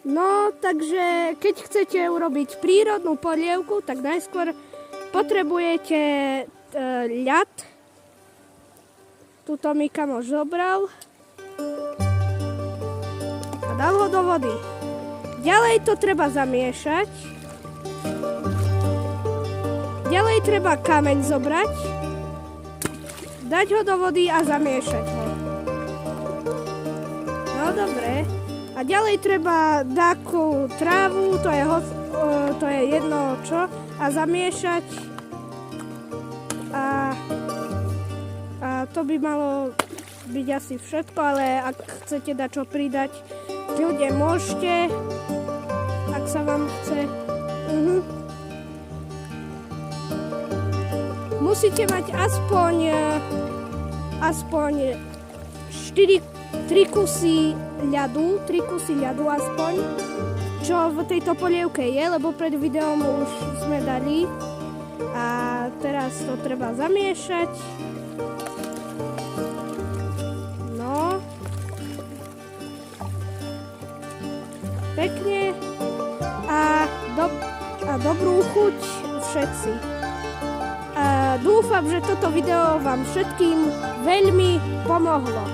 No, takže keď chcete urobiť prírodnú polievku, tak najskôr potrebujete ľad. Tuto mi kamoš zobral a dal ho do vody. Ďalej to treba zamiešať. Ďalej treba kameň zobrať, dať ho do vody a zamiešať ho. No dobre. A ďalej treba takú trávu, to je jedno čo, a zamiešať. A to by malo byť asi všetko, ale ak chcete dať čo pridať, ľudia môžete, ak sa vám chce. Musíte mať aspoň 3 kusy ľadu aspoň, čo v tejto polievke je, lebo pred videom už sme dali. A teraz to treba zamiešať. No. Pekne. A dobrú chuť všetci. Dúfam, že toto video vám všetkým veľmi pomohlo.